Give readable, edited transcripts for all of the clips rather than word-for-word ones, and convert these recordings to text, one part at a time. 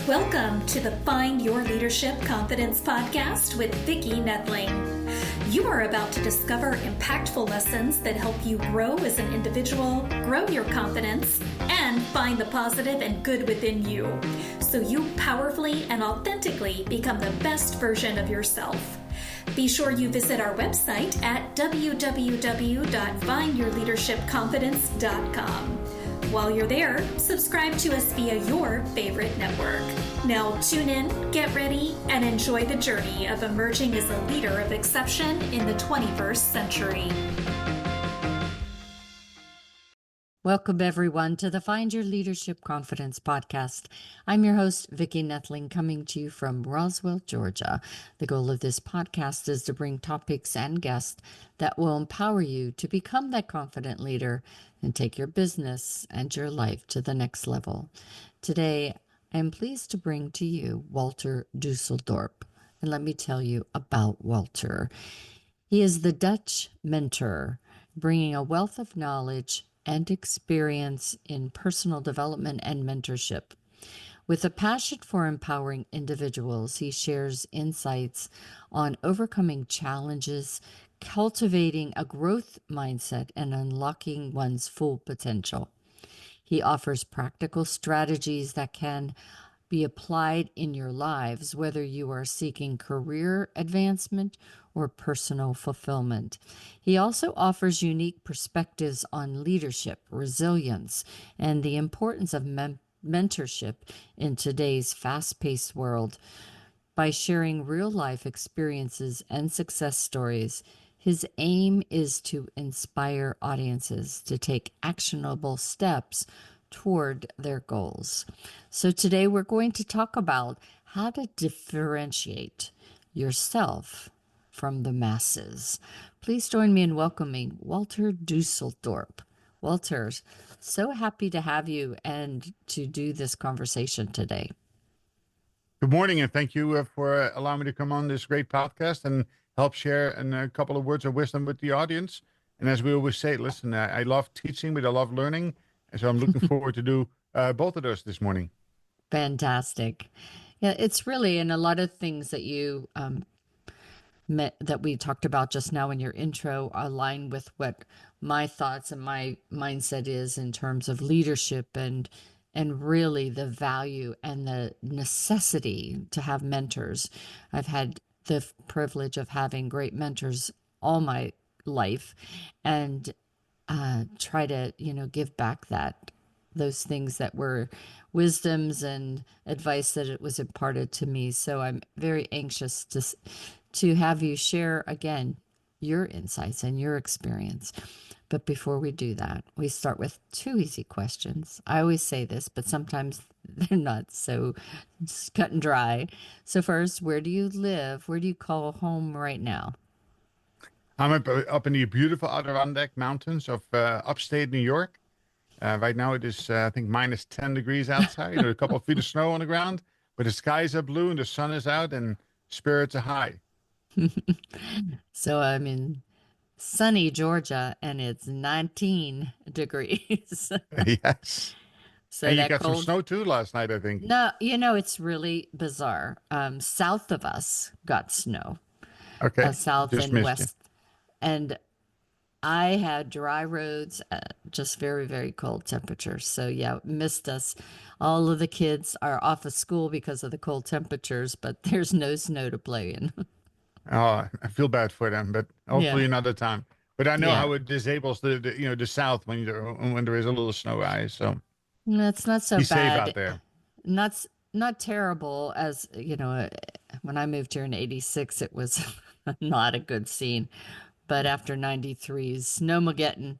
Welcome to the Find Your Leadership Confidence podcast with Vicki Noethling. You are about to discover impactful lessons that help you grow as an individual, grow your confidence, and find the positive and good within you, so you powerfully and authentically become the best version of yourself. Be sure you visit our website at www.findyourleadershipconfidence.com. While you're there, subscribe to us via your favorite network. Now tune in, get ready, and enjoy the journey of emerging as a leader of exception in the 21st century. Welcome, everyone, to the Find Your Leadership Confidence podcast. I'm your host, Vicki Noethling, coming to you from Roswell, Georgia. The goal of this podcast is to bring topics and guests that will empower you to become that confident leader and take your business and your life to the next level. Today, I am pleased to bring to you Walter Dusseldorp. And let me tell you about Walter. He is the Dutch mentor, bringing a wealth of knowledge and experience in personal development and mentorship. With a passion for empowering individuals, he shares insights on overcoming challenges, cultivating a growth mindset, and unlocking one's full potential. He offers practical strategies that can be applied in your lives, whether you are seeking career advancement or personal fulfillment. He also offers unique perspectives on leadership, resilience, and the importance of mentorship in today's fast-paced world. By sharing real-life experiences and success stories, his aim is to inspire audiences to take actionable steps toward their goals. So today we're going to talk about how to differentiate yourself from the masses. Please join me in welcoming Walter Dusseldorp. Walter, so happy to have you and to do this conversation today. Good morning, and thank you for allowing me to come on this great podcast and help share a couple of words of wisdom with the audience. And as we always say, listen, I love teaching, but I love learning. And so I'm looking forward to do both of those this morning. Fantastic. Yeah, it's really, and a lot of things that you that we talked about just now in your intro align with what my thoughts and my mindset is in terms of leadership and really the value and the necessity to have mentors. I've had the privilege of having great mentors all my life, and try to, give back those things that were wisdoms and advice that it was imparted to me. So I'm very anxious to have you share again your insights and your experience. But before we do that, we start with two easy questions. I always say this, but sometimes they're not so cut and dry. So first, where do you live? Where do you call home right now? I'm up in the beautiful Adirondack Mountains of upstate New York. Right now it is, I think, minus 10 degrees outside. A couple of feet of snow on the ground, but the skies are blue and the sun is out and spirits are high. So I'm in sunny Georgia and it's 19 degrees. Yes. So And you that got some cold. snow too last night, I think. No, it's really bizarre. South of us got snow, Okay. south Just and missed you. west. And I had dry roads, just very, very cold temperatures. So yeah, missed us. All of the kids are off of school because of the cold temperatures, but there's no snow to play in. Oh, I feel bad for them, but hopefully Yeah, another time. But I know yeah. how it disables the South when there is a little snow ice. So It's not so be safe out bad. there. Not not terrible as, when I moved here in 86, it was not a good scene. But after 93's Snowmageddon,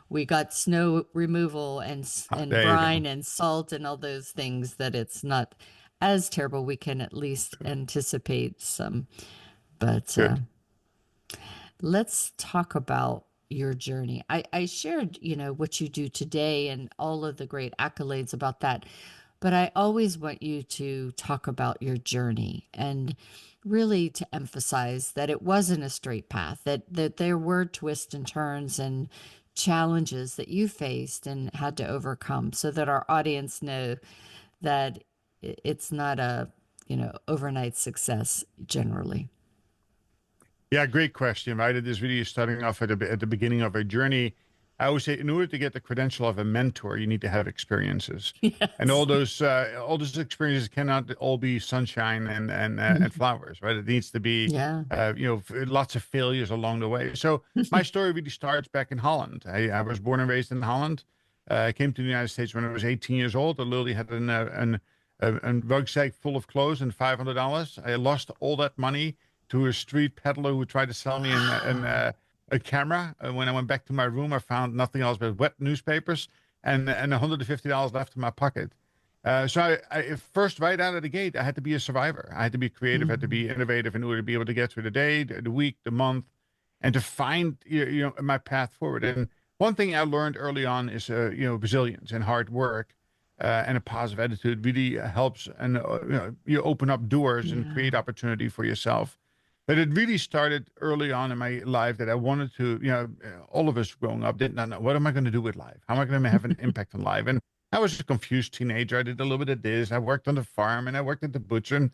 we got snow removal and There you go. brine and salt and all those things that it's not as terrible. We can at least anticipate some. But Good. let's talk about your journey. I shared, what you do today and all of the great accolades about that. But I always want you to talk about your journey and really to emphasize that it wasn't a straight path, that there were twists and turns and challenges that you faced and had to overcome so that our audience know that it's not a, overnight success generally. Yeah, great question, right? It is really starting off at the beginning of a journey. I always say, in order to get the credential of a mentor, you need to have experiences, and Yes. all those experiences cannot all be sunshine and flowers, right? It needs to be, Yeah. lots of failures along the way. So my story really starts back in Holland. I was born and raised in Holland. I came to the United States when I was 18 years old. I literally had a rucksack full of clothes and $500. I lost all that money to a street peddler who tried to sell me a camera. When I went back to my room, I found nothing else but wet newspapers and $150 left in my pocket. So I first, right out of the gate, I had to be a survivor. I had to be creative, I had to be innovative in order to be able to get through the day, the week, the month, and to find my path forward. And one thing I learned early on is resilience and hard work. And a positive attitude really helps, and you open up doors and Yeah. create opportunity for yourself. But it really started early on in my life that I wanted to, all of us growing up did not know, what am I going to do with life? How am I going to have an impact on life? And I was a confused teenager. I did a little bit of this. I worked on the farm and I worked at the butcher.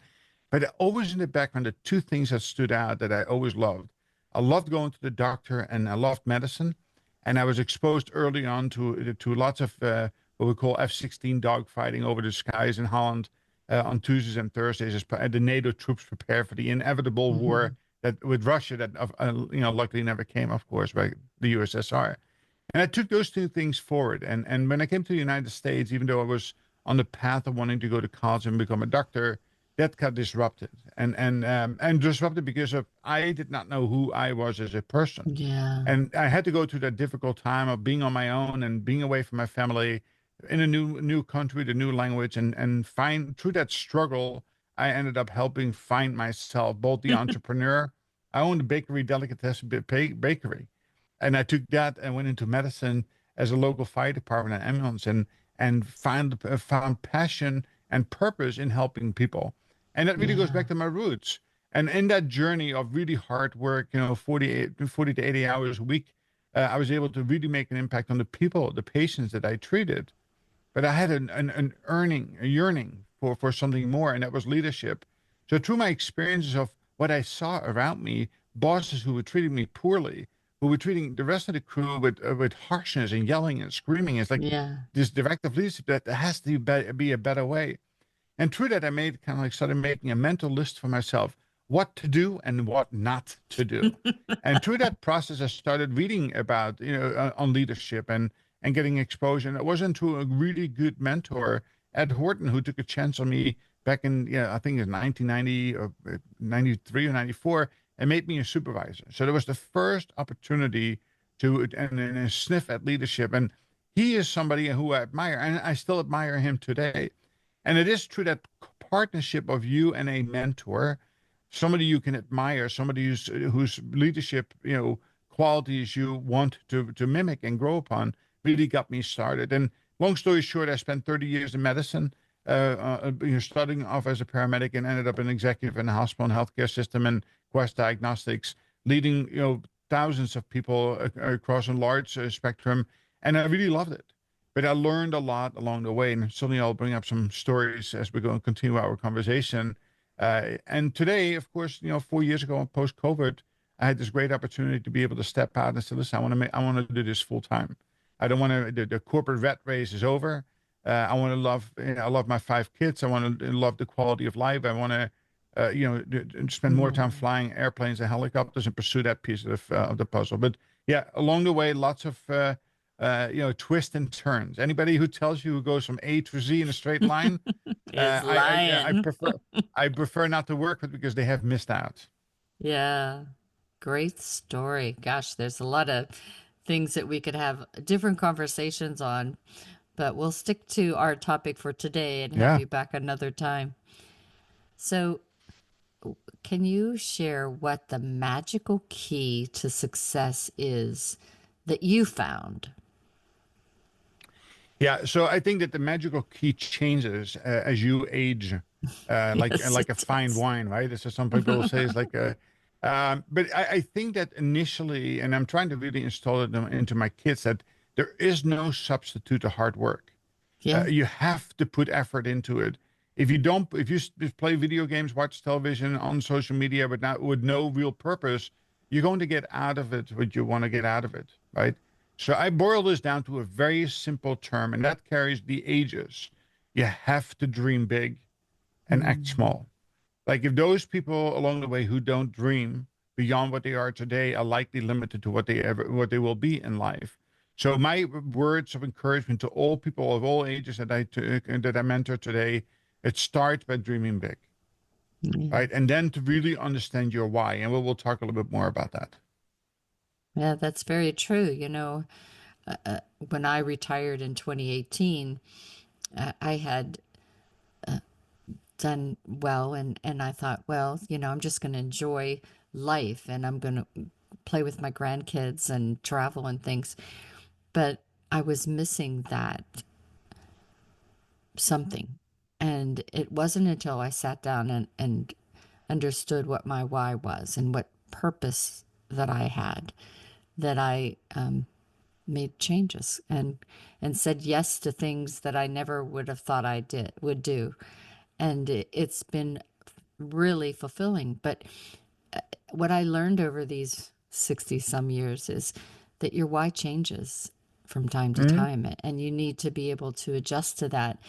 But always in the background, the two things that stood out that I always loved. I loved going to the doctor and I loved medicine. And I was exposed early on to lots of what we call F-16 dogfighting over the skies in Holland on Tuesdays and Thursdays as the NATO troops prepare for the inevitable war that with Russia that luckily never came, of course, by the USSR. And I took those two things forward. And when I came to the United States, even though I was on the path of wanting to go to college and become a doctor, that got disrupted and disrupted because of I did not know who I was as a person. Yeah. And I had to go through that difficult time of being on my own and being away from my family in a new country, the new language, and find through that struggle, I ended up helping find myself, both the entrepreneur. I owned a bakery, delicatessen bakery, and I took that and went into medicine as a local fire department and ambulance, and found passion and purpose in helping people, and that really goes Yeah. back to my roots. And in that journey of really hard work, 40 to 80 hours a week, I was able to really make an impact on the people, the patients that I treated. But I had a yearning for something more, and that was leadership. So through my experiences of what I saw around me, bosses who were treating me poorly, who were treating the rest of the crew with harshness and yelling and screaming, it's like Yeah. this directive leadership that there has to be a better way. And through that, I made kind of like started making a mental list for myself, what to do and what not to do. And through that process, I started reading about, on leadership and getting exposure. And it wasn't through a really good mentor, Ed Horton, who took a chance on me back in, I think it was 1990 or 93 or 94, and made me a supervisor. So that was the first opportunity and a sniff at leadership. And he is somebody who I admire, and I still admire him today. And it is true that partnership of you and a mentor, somebody you can admire, somebody whose leadership, qualities you want to mimic and grow upon, really got me started. And long story short, I spent 30 years in medicine, starting off as a paramedic and ended up an executive in the hospital and healthcare system and Quest Diagnostics, leading thousands of people across a large spectrum, and I really loved it. But I learned a lot along the way, and certainly I'll bring up some stories as we go and continue our conversation. And today, of course, 4 years ago, post COVID, I had this great opportunity to be able to step out and say, "Listen, I want to do this full time. I don't want to. The corporate rat race is over. I want to love. I love my 5 kids. I want to love the quality of life. I want to, spend more time Mm. flying airplanes and helicopters and pursue that piece of the puzzle. But yeah, along the way, lots of twists and turns. Anybody who tells you who goes from A to Z in a straight line, Is I lying. prefer not to work with because they have missed out. Yeah. Great story. Gosh, there's a lot of things that we could have different conversations on, but we'll stick to our topic for today and have Yeah. you back another time. So, can you share what the magical key to success is that you found? Yeah, so I think that the magical key changes as you age, Yes, like a it fine does. wine, right? This is some people will say it's like a, but I think that initially, and I'm trying to really install it into my kids, that there is no substitute to hard work. Yeah. You have to put effort into it. if you just play video games, watch television, on social media, but not with no real purpose, you're going to get out of it what you want to get out of it, right? So I boil this down to a very simple term, and that carries the ages. You have to dream big and act Mm. small. Like if those people along the way who don't dream beyond what they are today are likely limited to what they will be in life. So my words of encouragement to all people of all ages that I mentor today, it starts by dreaming big, Yeah. right? And then to really understand your why. And we'll talk a little bit more about that. Yeah, that's very true. When I retired in 2018, I had done well, and I thought, well, I'm just going to enjoy life and I'm going to play with my grandkids and travel and things. But I was missing that something. And it wasn't until I sat down and understood what my why was and what purpose that I had that I made changes and said yes to things that I never would have thought would do. And it's been really fulfilling. But what I learned over these 60 some years is that your why changes from time to Mhm. time, and you need to be able to adjust to that.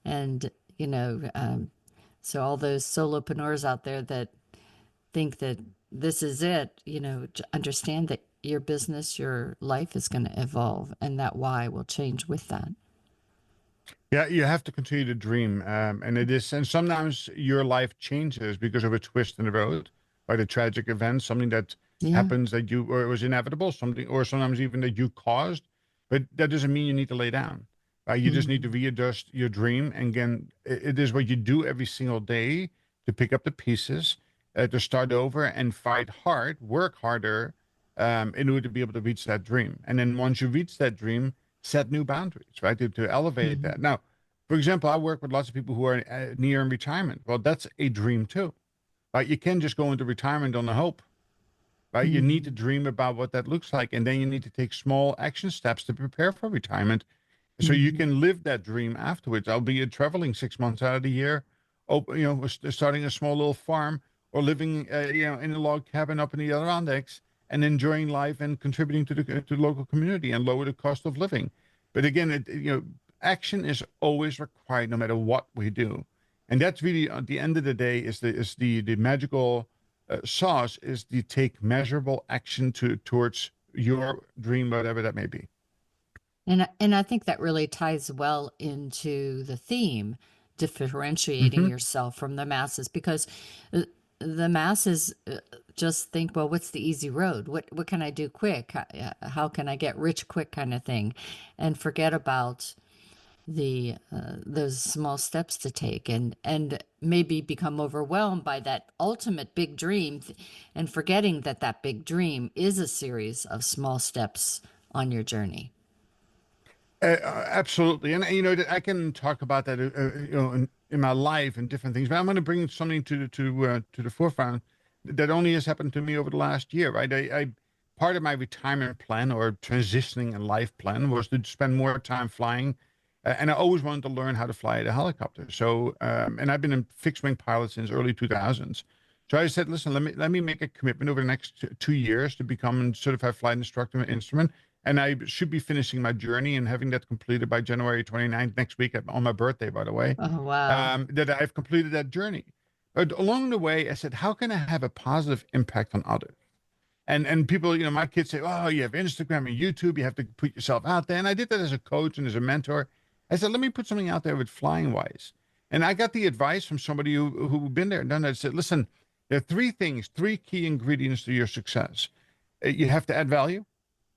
And, so all those solopreneurs out there that think that this is it, understand that your business, your life is going to evolve, and that why will change with that. Yeah, you have to continue to dream, and sometimes your life changes because of a twist in the road, or a tragic event, something that Yeah. happens or it was inevitable, something, or sometimes even that you caused. But that doesn't mean you need to lay down. You just need to Mhm. readjust your dream, and again, it is what you do every single day to pick up the pieces, to start over and fight hard, work harder, in order to be able to reach that dream. And then once you reach that dream, set new boundaries, right? To elevate Mhm. that. Now, for example, I work with lots of people who are near in retirement. Well, that's a dream too, right? You can't just go into retirement on a hope, right? You need to Mhm. dream about what that looks like, and then you need to take small action steps to prepare for retirement, so you Mhm. can live that dream afterwards. Albeit traveling 6 months out of the year, starting a small little farm, or living, in a log cabin up in the Adirondacks, and enjoying life and contributing to the local community and lower the cost of living. But again, action is always required, no matter what we do, and that's really at the end of the day is the magical sauce is to take measurable action towards your dream, whatever that may be. And I think that really ties well into the theme, differentiating Hmm. yourself from the masses, because uh, the masses just think, well, what's the easy road? What can I do quick? How can I get rich quick, kind of thing, and forget about the those small steps to take, and maybe become overwhelmed by that ultimate big dream, and forgetting that that big dream is a series of small steps on your journey. Absolutely, and I can talk about that, in my life and different things. But I'm going to bring something to the forefront that only has happened to me over the last year. Right, I part of my retirement plan or transitioning in life plan was to spend more time flying, and I always wanted to learn how to fly a helicopter. So, and I've been a fixed wing pilot since early 2000s. So I said, listen, let me make a commitment over the next 2 years to become a certified flight instructor and instrument, and I should be finishing my journey and having that completed by January 29th, next week, on my birthday, by the way, Oh, wow. that I've completed that journey. But along the way, I said, how can I have a positive impact on others? And people, my kids say, oh, you have Instagram and YouTube, you have to put yourself out there. And I did that as a coach and as a mentor. I said, let me put something out there with flying wise. And I got the advice from somebody who been there and done that. I said, listen, there are three key ingredients to your success. You have to add value,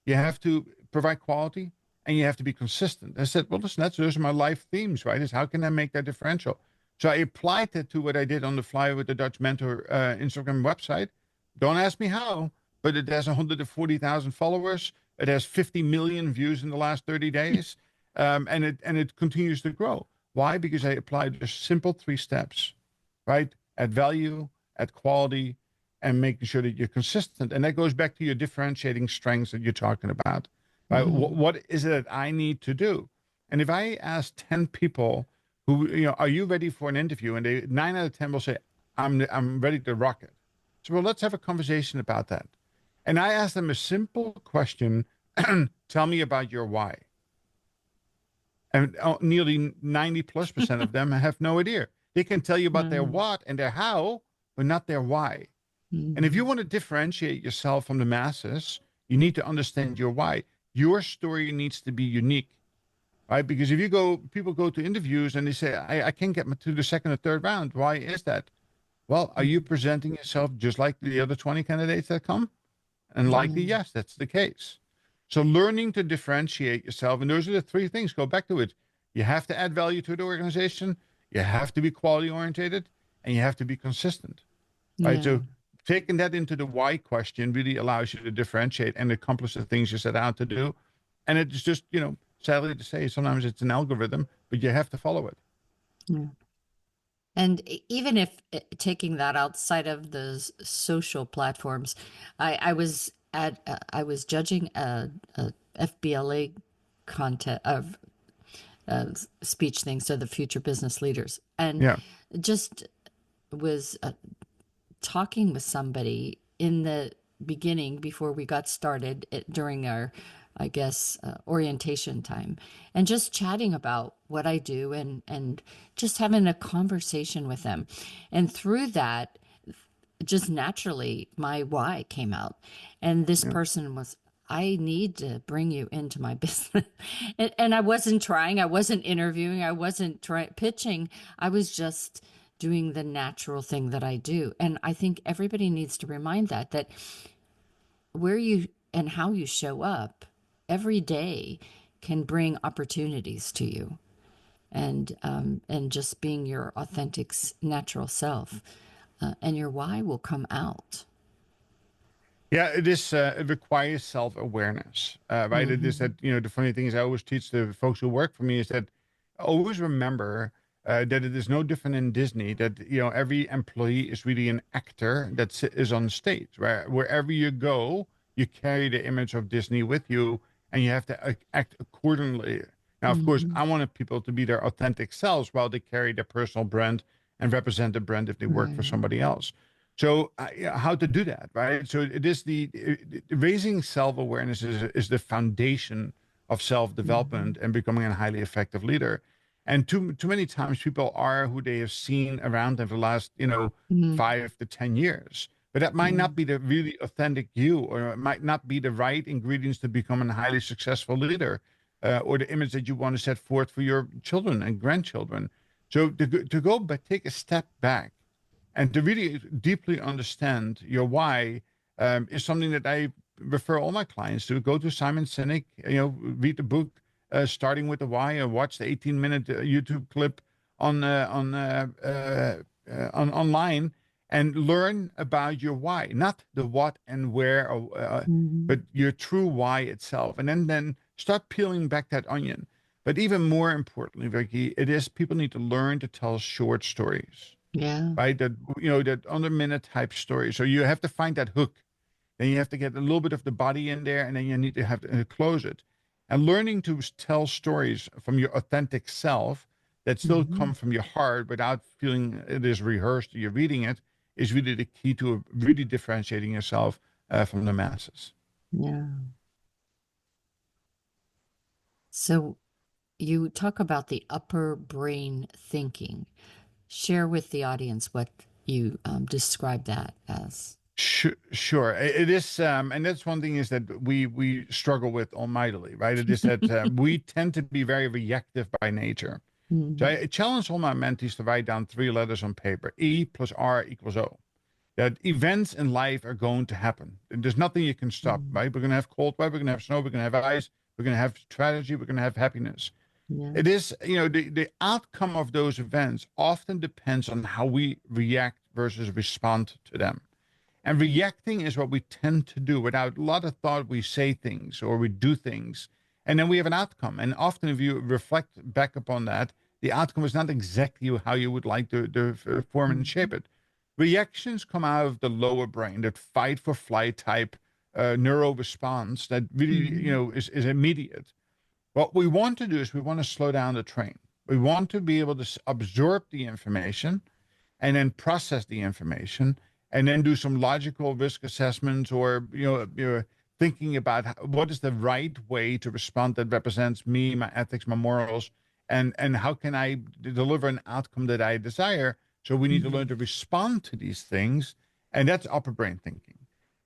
you have to provide quality, and you have to be consistent. I said, well, listen, those are my life themes, right? Is how can I make that differential? So I applied that to what I did on the Fly with the Dutch Mentor Instagram website. Don't ask me how, but it has 140,000 followers. It has 50 million views in the last 30 days, and it continues to grow. Why? Because I applied just simple 3 steps, right? Add value, add quality, and making sure that you're consistent. And that goes back to your differentiating strengths that you're talking about. Right? Mhm. What is it that I need to do? And if I ask 10 people who, are you ready for an interview? And 9 out of 10 will say, I'm ready to rock it. So, well, let's have a conversation about that. And I ask them a simple question. Tell me about your why. And nearly 90+% of them have no idea. They can tell you about their what and their how, but not their why. And if you want to differentiate yourself from the masses, you need to understand your why. Your story needs to be unique, right? Because if people go to interviews and they say, I can't get to the second or third round. Why is that? Well, are you presenting yourself just like the other 20 candidates that come? And likely, yes, that's the case. So learning to differentiate yourself, and those are the three things. Go back to it. You have to add value to the organization. You have to be quality oriented, and you have to be consistent, right? So taking that into the why question really allows you to differentiate and accomplish the things you set out to do. And it's just, sadly to say, sometimes it's an algorithm, but you have to follow it. Yeah. And even if taking that outside of the social platforms, I was judging a FBLA content of speech thing, so the Future Business Leaders, and just was talking with somebody in the beginning before we got started during our, I guess, orientation time, and just chatting about what I do and just having a conversation with them. And through that, just naturally, my why came out. And this person was, I need to bring you into my business. And I wasn't trying, I wasn't interviewing, I wasn't pitching. I was just doing the natural thing that I do. And I think everybody needs to remind that where you and how you show up every day can bring opportunities to you, and just being your authentic natural self, and your why will come out. Yeah, it is. It requires self-awareness, right? It is that, the funny thing is I always teach the folks who work for me is that always remember that it is no different in Disney, that, every employee is really an actor that is on stage, right? Wherever you go, you carry the image of Disney with you, and you have to act accordingly. Now, of course, I want people to be their authentic selves while they carry their personal brand and represent the brand if they work for somebody else. So how to do that, right? So it is raising self-awareness is the foundation of self-development and becoming a highly effective leader. And too many times people are who they have seen around them for the last, 5 to 10 years. But that might not be the really authentic you, or it might not be the right ingredients to become a highly successful leader, or the image that you want to set forth for your children and grandchildren. So to go but take a step back and to really deeply understand your why is something that I refer all my clients to. Go to Simon Sinek, read the book, starting with the why, or watch the 18-minute YouTube clip on online, and learn about your why, not the what and where, but your true why itself. And then start peeling back that onion. But even more importantly, Vicki, it is people need to learn to tell short stories. Yeah. Right. That under minute type story. So you have to find that hook. Then you have to get a little bit of the body in there, and then you need to have to close it. And learning to tell stories from your authentic self that still come from your heart without feeling it is rehearsed or you're reading it is really the key to really differentiating yourself from the masses. Yeah. So you talk about the upper brain thinking. Share with the audience what you describe that as. Sure. It is, and that's one thing is that we struggle with almightily, right? It is that we tend to be very reactive by nature. So I challenge all my mentees to write down 3 letters on paper: E plus R equals O. That events in life are going to happen. There's nothing you can stop, right? We're going to have cold weather, we're going to have snow, we're going to have ice, we're going to have tragedy, we're going to have happiness. Yeah. It is, the outcome of those events often depends on how we react versus respond to them. And reacting is what we tend to do. Without a lot of thought, we say things or we do things, and then we have an outcome. And often if you reflect back upon that, the outcome is not exactly how you would like to form and shape it. Reactions come out of the lower brain, that fight for flight type neuro response that really, is immediate. What we want to do is we want to slow down the train. We want to be able to absorb the information and then process the information and then do some logical risk assessments or, thinking about what is the right way to respond that represents me, my ethics, my morals, and how can I deliver an outcome that I desire. So we need to learn to respond to these things, and that's upper brain thinking.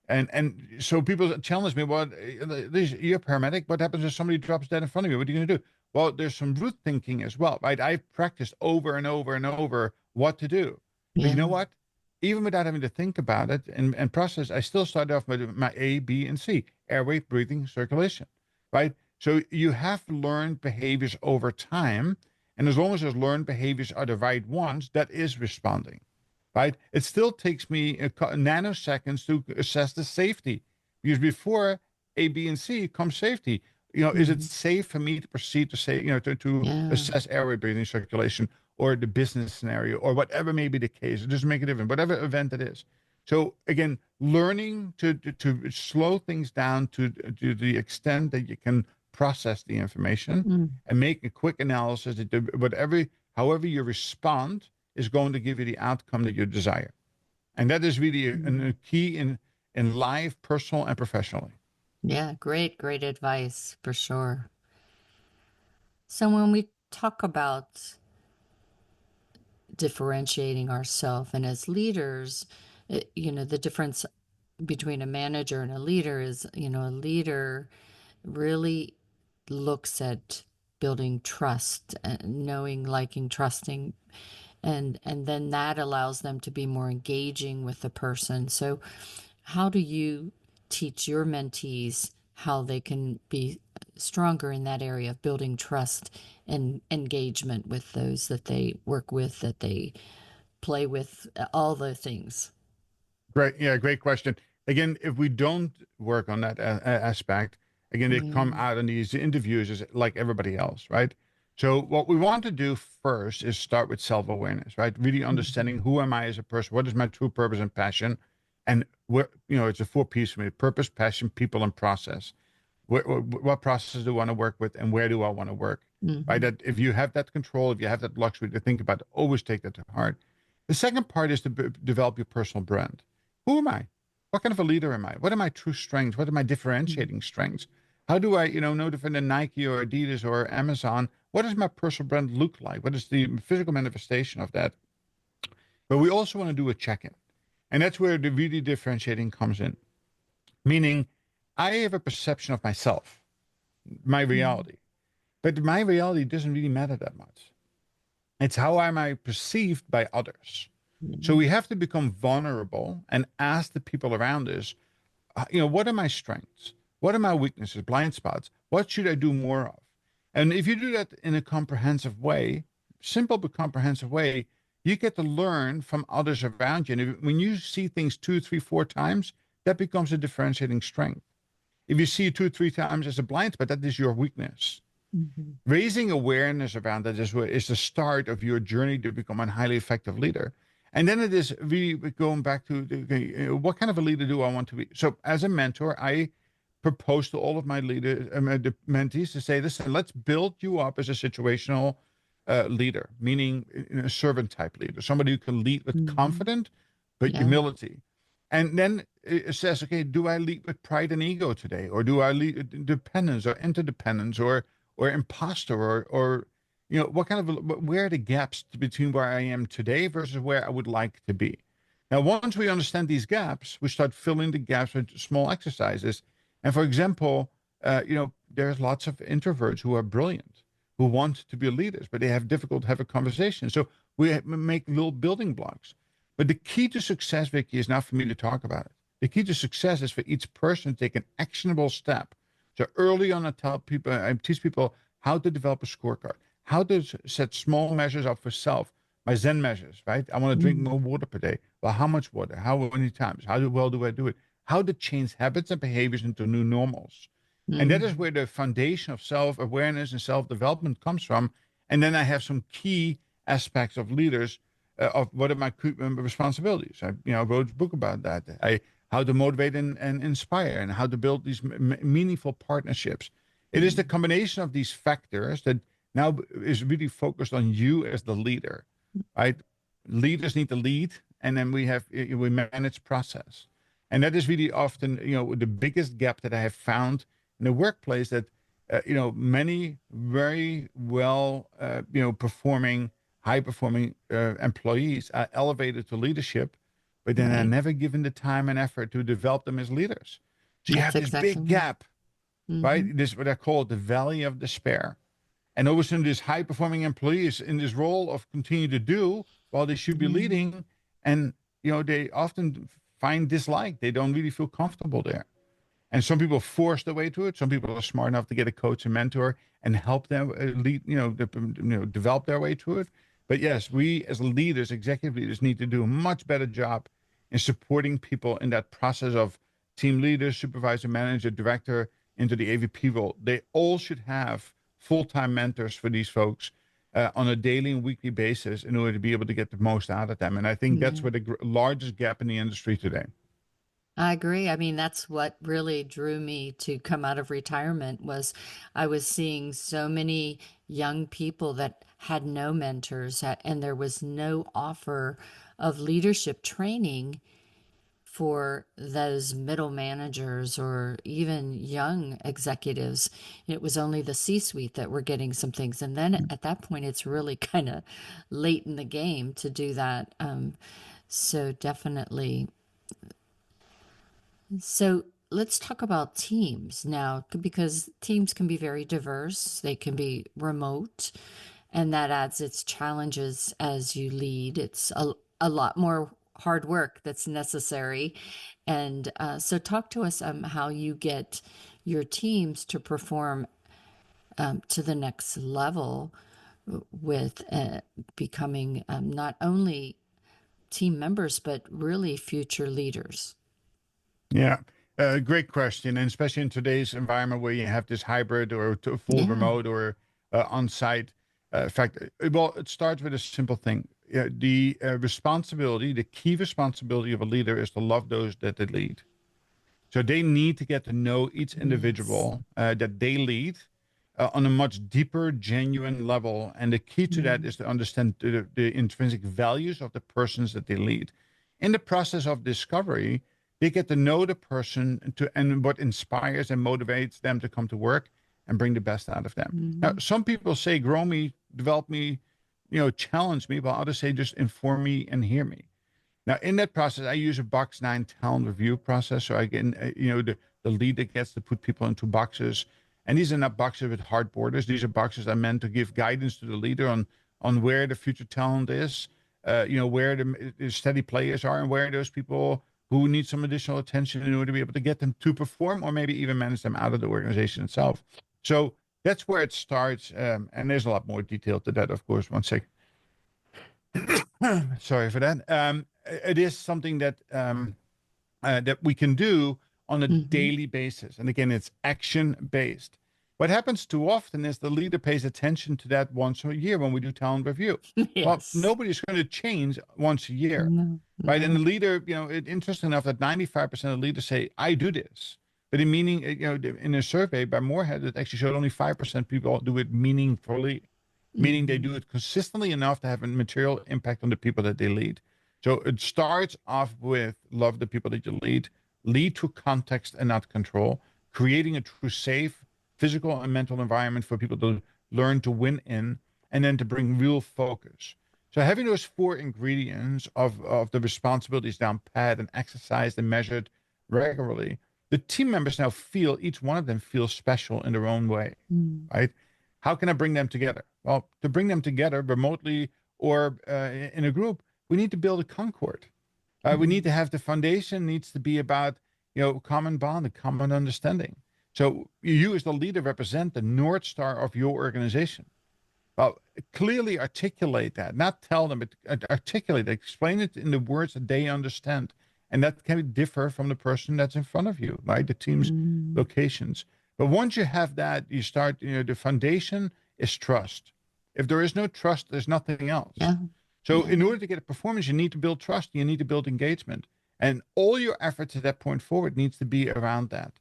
And so people challenge me, well, you're a paramedic. What happens if somebody drops dead in front of you? What are you going to do? Well, there's some root thinking as well, right? I've practiced over and over and over what to do. But you know what? Even without having to think about it and process, I still started off with my A, B, and C, airway, breathing, circulation, right? So you have learned behaviors over time. And as long as those learned behaviors are the right ones, that is responding, right? It still takes me nanoseconds to assess the safety. Because before A, B, and C comes safety. Is it safe for me to proceed to say, to assess airway, breathing, circulation, or the business scenario, or whatever may be the case? It doesn't make a difference, whatever event it is. So again, learning to slow things down to the extent that you can process the information and make a quick analysis that however you respond is going to give you the outcome that you desire. And that is really a key in life, personal and professionally. Yeah, great advice for sure. So when we talk about differentiating ourselves and as leaders, the difference between a manager and a leader is, a leader really looks at building trust and knowing, liking, trusting, and then that allows them to be more engaging with the person. So how do you teach your mentees how they can be stronger in that area of building trust and engagement with those that they work with, that they play with, all the things? Great. Yeah, great question. Again, if we don't work on that aspect, again, they come out in these interviews as like everybody else, right? So what we want to do first is start with self-awareness, right? Really understanding who am I as a person? What is my true purpose and passion? And it's a 4 piece for me: purpose, passion, people, and process. What processes do I want to work with, and where do I want to work? Right? That if you have that control, if you have that luxury to think about it, always take that to heart. The second part is to develop your personal brand. Who am I? What kind of a leader am I? What are my true strengths? What are my differentiating strengths? How do I, no different than Nike or Adidas or Amazon? What does my personal brand look like? What is the physical manifestation of that? But we also want to do a check-in. And that's where the really differentiating comes in. Meaning, I have a perception of myself, my reality. But my reality doesn't really matter that much. It's how am I perceived by others. So we have to become vulnerable and ask the people around us, what are my strengths? What are my weaknesses, blind spots? What should I do more of? And if you do that in a comprehensive way, simple but comprehensive way, you get to learn from others around you. And when you see things 2, 3, 4 times, that becomes a differentiating strength. If you see it 2, 3 times as a blind spot, that is your weakness. Raising awareness around that is the start of your journey to become a highly effective leader. And then it is really going back to what kind of a leader do I want to be? So as a mentor, I propose to all of my leaders, the mentees, to say, listen, let's build you up as a situational leader, meaning a servant type leader, somebody who can lead with confidence, but humility. And then it says, okay, do I lead with pride and ego today? Or do I lead with dependence or interdependence or imposter or what kind of, where are the gaps between where I am today versus where I would like to be? Now, once we understand these gaps, we start filling the gaps with small exercises. And for example, there's lots of introverts who are brilliant, who want to be leaders, but they have difficult to have a conversation. So we make little building blocks. But the key to success, Vicki, is not for me to talk about it. The key to success is for each person to take an actionable step. So early on, I teach people how to develop a scorecard, how to set small measures up for self, my Zen measures, right? I want to drink more water per day. Well, how much water? How many times? How well do I do it? How to change habits and behaviors into new normals. And that is where the foundation of self-awareness and self-development comes from. And then I have some key aspects of leaders, of what are my responsibilities. I wrote a book about that. How to motivate and inspire, and how to build these meaningful partnerships. It is the combination of these factors that now is really focused on you as the leader, right? Leaders need to lead, and then we manage process. And that is really often, the biggest gap that I have found in the workplace, that, many very well, performing, high performing employees are elevated to leadership, but then are Right. never given the time and effort to develop them as leaders. So you That's have this exactly big right. gap, Mm-hmm. right? This what I call the valley of despair. And all of a sudden, these high performing employees in this role of continue to do while they should be Mm-hmm. leading. And, they often find dislike. They don't really feel comfortable there. And some people force their way to it. Some people are smart enough to get a coach and mentor and help them lead, develop their way to it. But yes, we as leaders, executive leaders, need to do a much better job in supporting people in that process of team leader, supervisor, manager, director into the AVP role. They all should have full-time mentors for these folks on a daily and weekly basis in order to be able to get the most out of them. And I think that's Yeah. where the largest gap in the industry today. I agree. I mean, that's what really drew me to come out of retirement was I was seeing so many young people that had no mentors and there was no offer of leadership training for those middle managers or even young executives. It was only the C-suite that were getting some things. And then at that point, it's really kind of late in the game to do that. So definitely. So let's talk about teams now, because teams can be very diverse. They can be remote, and that adds its challenges as you lead. It's a lot more hard work that's necessary. And so, talk to us how you get your teams to perform to the next level with becoming not only team members, but really future leaders. Yeah, great question, and especially in today's environment where you have this hybrid or full Yeah. remote or on-site. In fact, well, it starts with a simple thing. The responsibility, the key responsibility of a leader is to love those that they lead. So they need to get to know each Yes. individual that they lead on a much deeper, genuine level. And the key to that Mm. is to understand the intrinsic values of the persons that they lead. In the process of discovery, they get to know the person and what inspires and motivates them to come to work and bring the best out of them. Now, Mm. some people say, grow me, develop me, challenge me, while others say, just inform me and hear me. Now, in that process, I use a box 9 talent review process. So I get, the leader gets to put people into boxes. And these are not boxes with hard borders. These are boxes that are meant to give guidance to the leader on where the future talent is, where the steady players are, and where those people who need some additional attention in order to be able to get them to perform or maybe even manage them out of the organization itself. So that's where it starts. And there's a lot more detail to that, of course. One second. Sorry for that. It is something that we can do on a Hmm. daily basis, and again, it's action based. What happens too often is the leader pays attention to that once a year when we do talent review. Well, Yes. nobody's going to change once a year, No, right? And the no. leader, interesting enough that 95% of leaders say, "I do this," but in meaning, in a survey by Moorhead, it actually showed only 5% people do it meaningfully, meaning they Hmm. do it consistently enough to have a material impact on the people that they lead. So it starts off with love the people that you lead to context and not control, creating a true safe physical and mental environment for people to learn to win in, and then to bring real focus. So having those four ingredients of the responsibilities down pat and exercised and measured regularly, the team members now feel, each one of them feels special in their own way, Mm. right? How can I bring them together? Well, to bring them together remotely or in a group, we need to build a concord. We need to Mm. have the foundation needs to be about, common bond, a common understanding. So you as the leader represent the North Star of your organization. Well, clearly articulate that, not tell them, but articulate it, explain it in the words that they understand. And that can differ from the person that's in front of you, right? The team's Mm. locations. But once you have that, you start, the foundation is trust. If there is no trust, there's nothing else. Yeah. So Yeah. in order to get a performance, you need to build trust, you need to build engagement. And all your efforts at that point forward needs to be around that.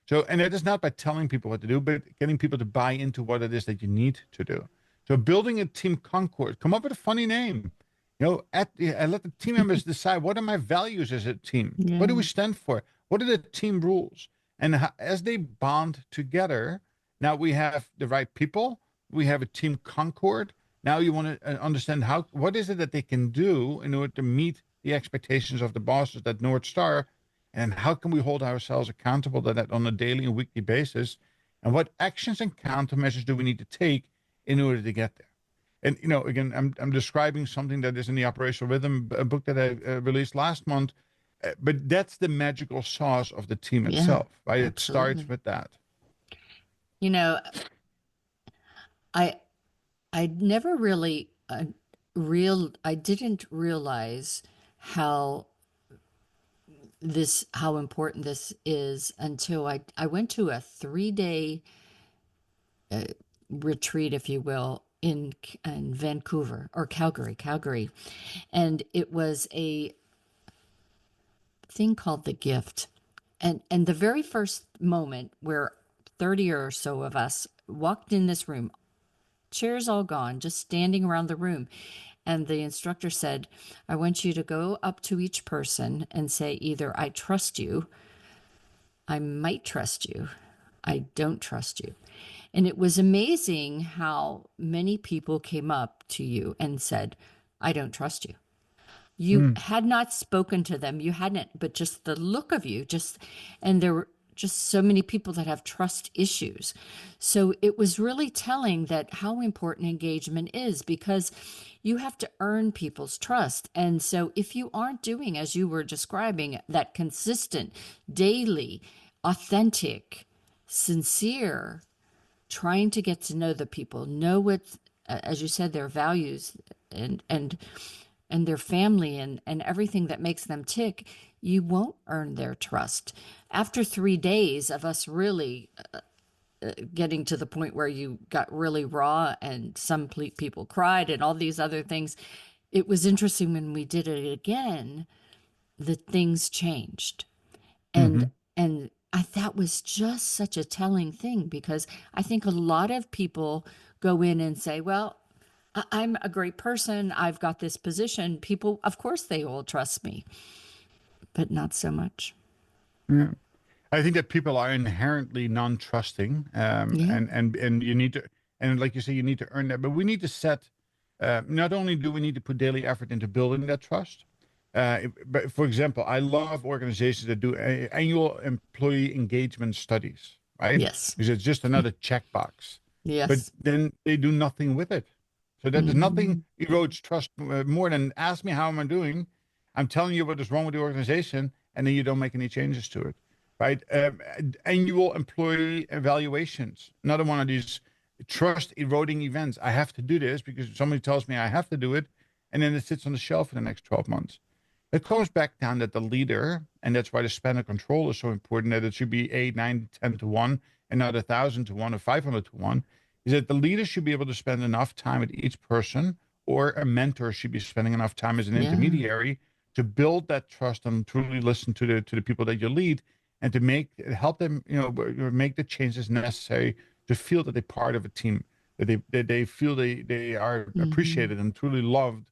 So, and it is not by telling people what to do, but getting people to buy into what it is that you need to do. So building a team concord, come up with a funny name. Let the team members decide, what are my values as a team? What do we Yeah. stand for? What are the team rules? And as they bond together, now we have the right people. We have a team concord. Now you want to understand what is it that they can do in order to meet the expectations of the bosses, that North Star, and how can we hold ourselves accountable to that on a daily and weekly basis? And what actions and countermeasures do we need to take in order to get there? And again, I'm describing something that is in the Operational Rhythm book that I released last month, but that's the magical sauce of the team Yeah, itself, right? It starts absolutely. with that. You know, I I never really I didn't realize how how important this is until I went to a 3-day retreat, if you will, in Vancouver or Calgary, and it was a thing called The Gift. And the very first moment where 30 or so of us walked in this room, chairs all gone, just standing around the room. And the instructor said, I want you to go up to each person and say either I trust you, I might trust you, I don't trust you. And it was amazing how many people came up to you and said, I don't trust you. You Mm. had not spoken to them, you hadn't, but just the look of you, and there were just so many people that have trust issues. So it was really telling that how important engagement is, because you have to earn people's trust. And so if you aren't doing, as you were describing, that consistent, daily, authentic, sincere, trying to get to know the people, know what, as you said, their values and their family and everything that makes them tick, you won't earn their trust. After 3 days of us really getting to the point where you got really raw and some people cried and all these other things, it was interesting when we did it again, the things changed. Mm-hmm. And that was just such a telling thing, because I think a lot of people go in and say, well, I'm a great person, I've got this position, people, of course they all trust me, but not so much. Yeah. I think that people are inherently non-trusting, Yeah. and you need to, and like you say, you need to earn that. But we need to set. Not only do we need to put daily effort into building that trust, but for example, I love organizations that do annual employee engagement studies, right? Yes. Because it's just another checkbox, but Yes. then they do nothing with it. So that there's nothing Mhm. erodes trust more than ask me how am I doing. I'm telling you what is wrong with the organization, and then you don't make any changes to it, right? Annual employee evaluations, another one of these trust eroding events. I have to do this because somebody tells me I have to do it, and then it sits on the shelf for the next 12 months. It comes back down that the leader, and that's why the span of control is so important, that it should be 8, 9, 10 to 1, and not 1,000 to 1 or 500 to 1, is that the leader should be able to spend enough time with each person, or a mentor should be spending enough time as an Yeah. intermediary to build that trust and truly listen to the people that you lead, and to help them, make the changes necessary to feel that they're part of a team, that they feel they are Mhm. appreciated and truly loved,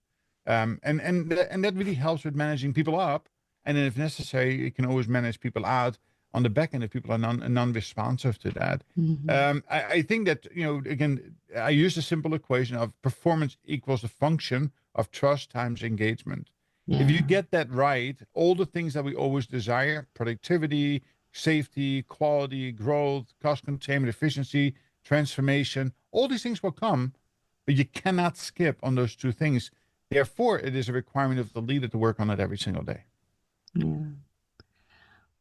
and that really helps with managing people up. And then, if necessary, you can always manage people out on the back end if people are non-responsive to that. Mhm. I think that again, I use a simple equation of performance equals the function of trust times engagement. If you Yeah. get that right, all the things that we always desire, productivity, safety, quality, growth, cost containment, efficiency, transformation, all these things will come, but you cannot skip on those two things. Therefore, it is a requirement of the leader to work on it every single day. Yeah.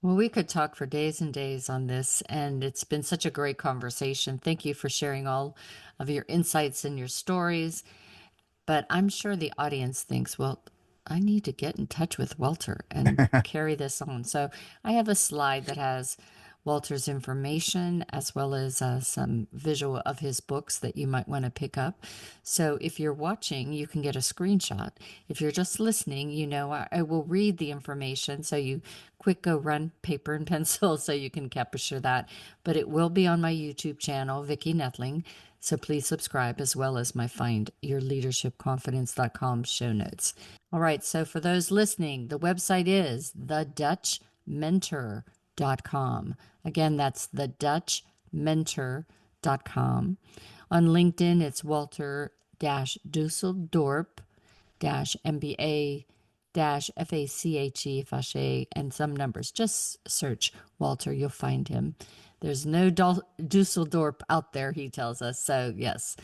Well, we could talk for days and days on this, and it's been such a great conversation. Thank you for sharing all of your insights and your stories. But I'm sure the audience thinks, well, I need to get in touch with Walter and carry this on. So I have a slide that has Walter's information as well as some visual of his books that you might want to pick up. So if you're watching, you can get a screenshot. If you're just listening, I will read the information. So you quick go run paper and pencil so you can capture that. But it will be on my YouTube channel, Vicki Noethling. So please subscribe, as well as my findyourleadershipconfidence.com show notes. All right, so for those listening, the website is thedutchmentor.com. Again, that's thedutchmentor.com. On LinkedIn, it's Walter Dusseldorp MBA FACHE, and some numbers. Just search Walter, you'll find him. There's no Dusseldorp out there, he tells us. So yes.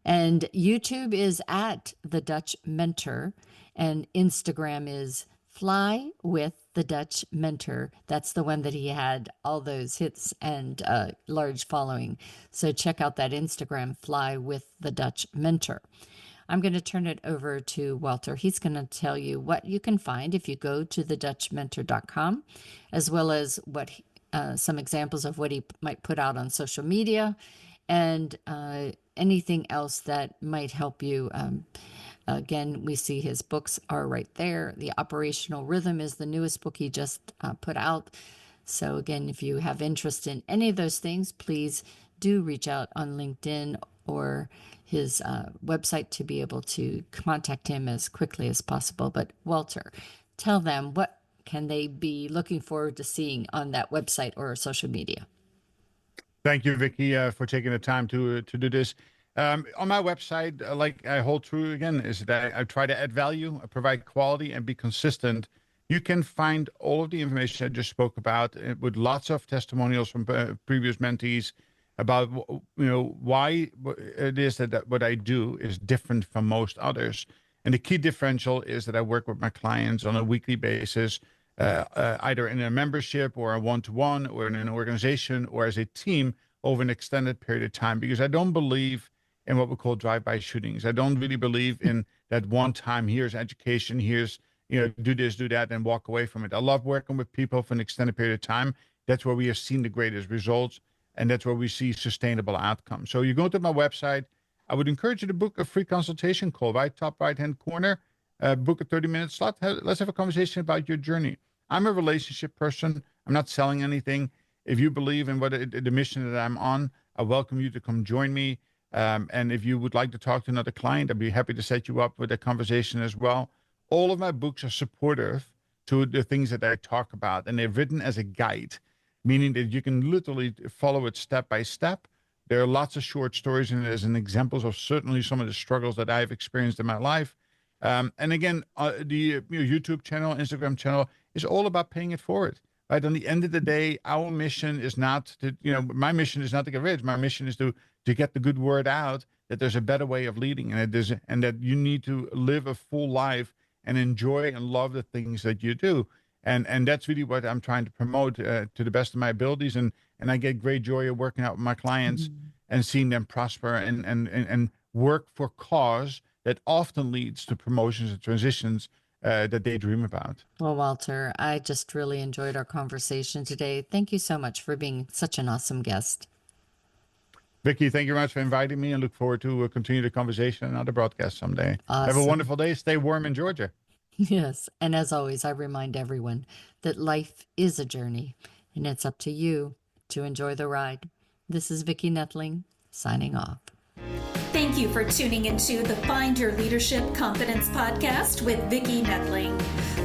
And YouTube is at The Dutch Mentor, and Instagram is Fly with the Dutch Mentor. That's the one that he had all those hits and large following. So check out that Instagram, Fly with the Dutch Mentor. I'm going to turn it over to Walter. He's going to tell you what you can find if you go to thedutchmentor.com, as well as what some examples of what he might put out on social media, and anything else that might help you. Again, we see his books are right there. The Operational Rhythm is the newest book he just put out. So again, if you have interest in any of those things, please do reach out on LinkedIn or his website to be able to contact him as quickly as possible. But Walter, tell them, what can they be looking forward to seeing on that website or social media? Thank you, Vicki, for taking the time to do this. On my website, like I hold true again, is that I try to add value, provide quality, and be consistent. You can find all of the information I just spoke about with lots of testimonials from previous mentees about why it is that what I do is different from most others. And the key differential is that I work with my clients on a weekly basis, either in a membership or a one-to-one or in an organization or as a team over an extended period of time, because I don't believe in what we call drive-by shootings. I don't really believe in that one time, here's education, here's, do this, do that, and walk away from it. I love working with people for an extended period of time. That's where we have seen the greatest results, and that's where we see sustainable outcomes. So you go to my website, I would encourage you to book a free consultation call, right? Top right-hand corner, book a 30-minute slot. Let's have a conversation about your journey. I'm a relationship person. I'm not selling anything. If you believe in the mission that I'm on, I welcome you to come join me. And if you would like to talk to another client, I'd be happy to set you up with a conversation as well. All of my books are supportive to the things that I talk about, and they're written as a guide, meaning that you can literally follow it step by step. There are lots of short stories in it as an examples of certainly some of the struggles that I've experienced in my life. And again, the YouTube channel, Instagram channel is all about paying it forward. Right? On the end of the day, our mission is not to, my mission is not to get rich. My mission is to get the good word out that there's a better way of leading, and that you need to live a full life and enjoy and love the things that you do. And that's really what I'm trying to promote to the best of my abilities. And I get great joy of working out with my clients and seeing them prosper and work for cause that often leads to promotions and transitions that they dream about. Well, Walter, I just really enjoyed our conversation today. Thank you so much for being such an awesome guest. Vicki, thank you very much for inviting me, and look forward to continue the conversation on another broadcast someday. Awesome. Have a wonderful day. Stay warm in Georgia. Yes. And as always, I remind everyone that life is a journey, and it's up to you to enjoy the ride. This is Vicki Noethling, signing off. Thank you for tuning into the Find Your Leadership Confidence podcast with Vicki Noethling,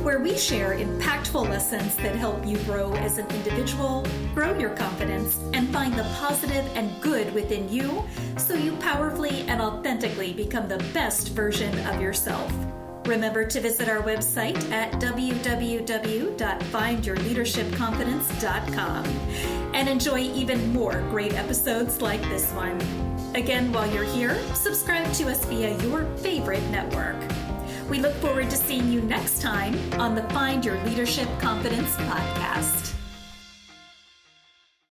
where we share impactful lessons that help you grow as an individual, grow your confidence, and find the positive and good within you so you powerfully and authentically become the best version of yourself. Remember to visit our website at www.findyourleadershipconfidence.com and enjoy even more great episodes like this one. Again, while you're here, subscribe to us via your favorite network. We look forward to seeing you next time on the Find Your Leadership Confidence podcast.